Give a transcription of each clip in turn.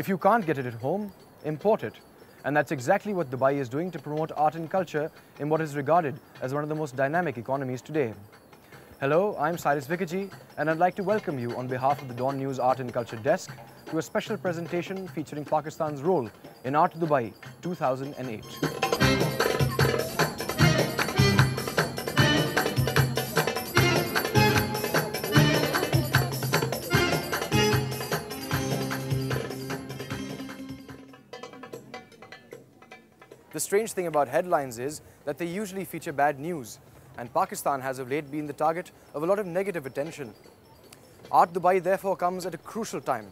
If you can't get it at home, import it. And that's exactly what Dubai is doing to promote art and culture in what is regarded as one of the most dynamic economies today. Hello, I'm Cyrus Vikiji, and I'd like to welcome you on behalf of the Dawn News Art and Culture Desk to a special presentation featuring Pakistan's role in Art Dubai 2008. The strange thing about headlines is that they usually feature bad news, and Pakistan has of late been the target of a lot of negative attention. Art Dubai therefore comes at a crucial time.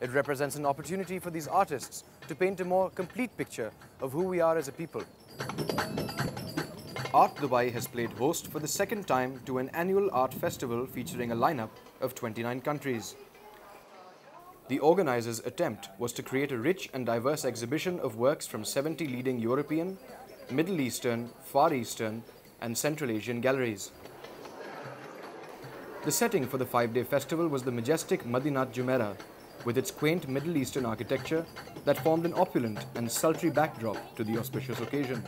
It represents an opportunity for these artists to paint a more complete picture of who we are as a people. Art Dubai has played host for the second time to an annual art festival featuring a lineup of 29 countries. The organizers' attempt was to create a rich and diverse exhibition of works from 70 leading European, Middle Eastern, Far Eastern, and Central Asian galleries. The setting for the 5-day festival was the majestic Madinat Jumeirah, with its quaint Middle Eastern architecture that formed an opulent and sultry backdrop to the auspicious occasion.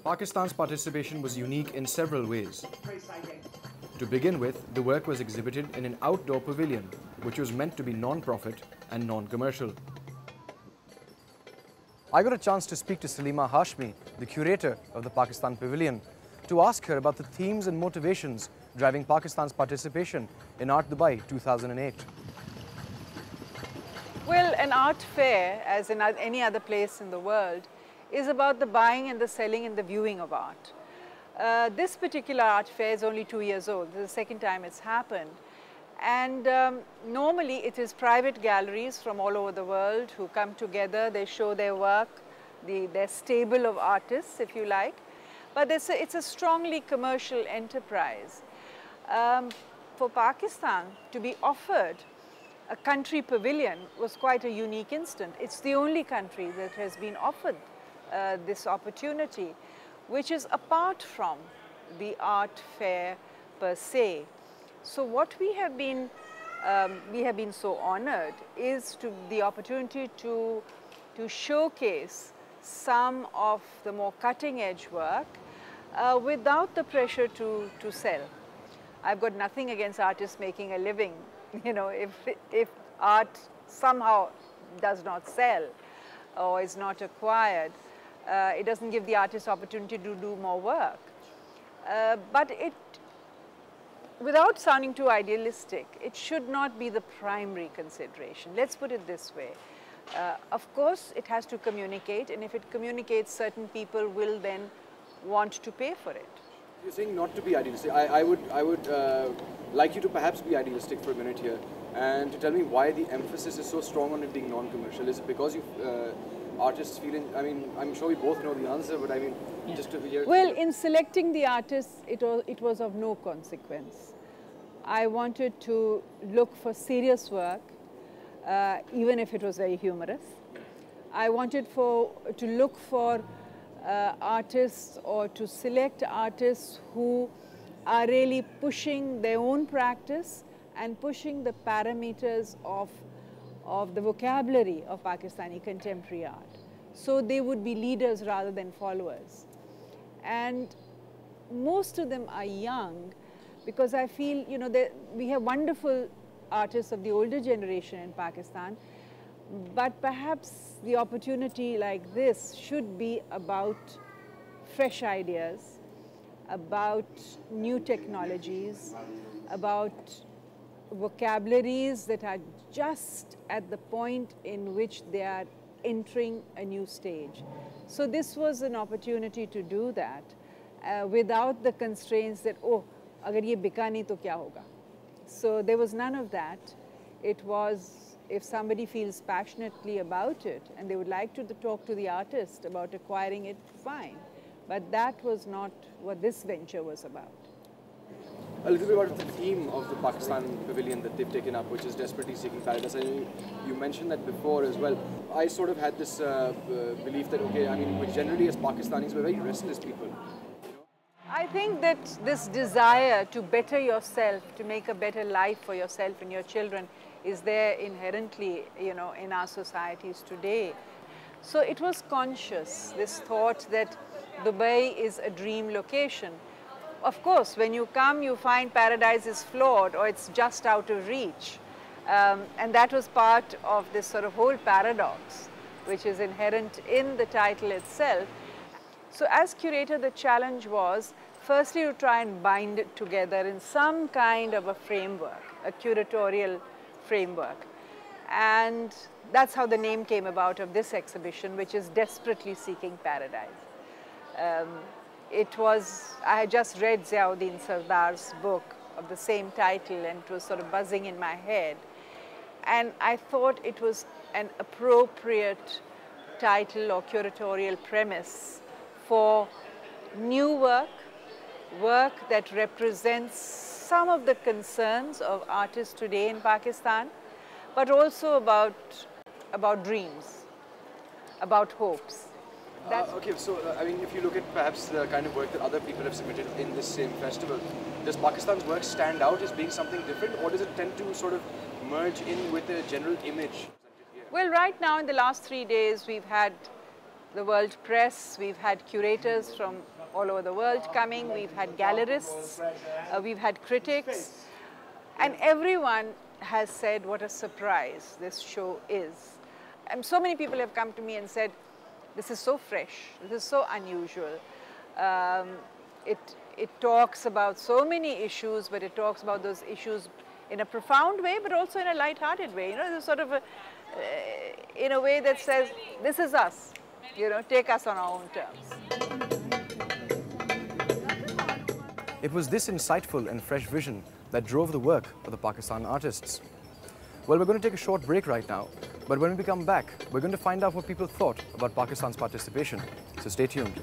Pakistan's participation was unique in several ways. To begin with, the work was exhibited in an outdoor pavilion, which was meant to be non-profit and non-commercial. I got a chance to speak to Salima Hashmi, the curator of the Pakistan Pavilion, to ask her about the themes and motivations driving Pakistan's participation in Art Dubai 2008. Well, an art fair, as in any other place in the world, is about the buying and the selling and the viewing of art. This particular art fair is only 2 years old. This is the second time it's happened. And normally it is private galleries from all over the world who come together, they show their work, their stable of artists, if you like. But it's a strongly commercial enterprise. For Pakistan to be offered a country pavilion was quite a unique instant. It's the only country that has been offered this opportunity, which is apart from the art fair per se. So what we have been so honored is the opportunity to showcase some of the more cutting edge work without the pressure to sell. I've got nothing against artists making a living. You know, if art somehow does not sell or is not acquired, it doesn't give the artist opportunity to do more work. But without sounding too idealistic, it should not be the primary consideration. Let's put it this way. Of course, it has to communicate, and if it communicates, certain people will then want to pay for it. You're saying not to be idealistic. I would like you to perhaps be idealistic for a minute here and to tell me why the emphasis is so strong on it being non-commercial. Is it because artists feel I mean, I'm sure we both know the answer, but I mean, just to hear. Well, in selecting the artists, it was of no consequence. I wanted to look for serious work, even if it was very humorous. I wanted to look for artists or to select artists who are really pushing their own practice and pushing the parameters of the vocabulary of Pakistani contemporary art. So they would be leaders rather than followers. And most of them are young because I feel, you know, we have wonderful artists of the older generation in Pakistan, but perhaps the opportunity like this should be about fresh ideas, about new technologies, about vocabularies that are just at the point in which they are entering a new stage. So this was an opportunity to do that without the constraints that, oh, agar ye bika nahi to kya hoga? So there was none of that. It was, if somebody feels passionately about it and they would like to talk to the artist about acquiring it, fine. But that was not what this venture was about. A little bit about the theme of the Pakistan Pavilion that they've taken up, which is desperately seeking paradise. I mean, you mentioned that before as well. I sort of had this belief that, okay, I mean, generally as Pakistanis, we're very restless people. I think that this desire to better yourself, to make a better life for yourself and your children, is there inherently, you know, in our societies today. So it was conscious, this thought that Dubai is a dream location. Of course, when you come, you find paradise is flawed or it's just out of reach. And that was part of this sort of whole paradox, which is inherent in the title itself. So as curator, the challenge was firstly to try and bind it together in some kind of a framework, a curatorial framework. And that's how the name came about of this exhibition, which is Desperately Seeking Paradise. I had just read Ziauddin Sardar's book of the same title, and it was sort of buzzing in my head. And I thought it was an appropriate title or curatorial premise for new work that represents some of the concerns of artists today in Pakistan, but also about dreams, about hopes. Okay, so I mean, if you look at perhaps the kind of work that other people have submitted in this same festival, does Pakistan's work stand out as being something different, or does it tend to sort of merge in with a general image? Well, right now in the last 3 days, we've had the world press, we've had curators from all over the world coming, we've had gallerists, we've had critics, and everyone has said what a surprise this show is. And so many people have come to me and said, this is so fresh, this is so unusual. It talks about so many issues, but it talks about those issues in a profound way, but also in a light-hearted way. You know, there's sort of in a way that says, this is us, you know, take us on our own terms. It was this insightful and fresh vision that drove the work of the Pakistan artists. Well, we're going to take a short break right now, but when we come back, we're going to find out what people thought about Pakistan's participation. So stay tuned.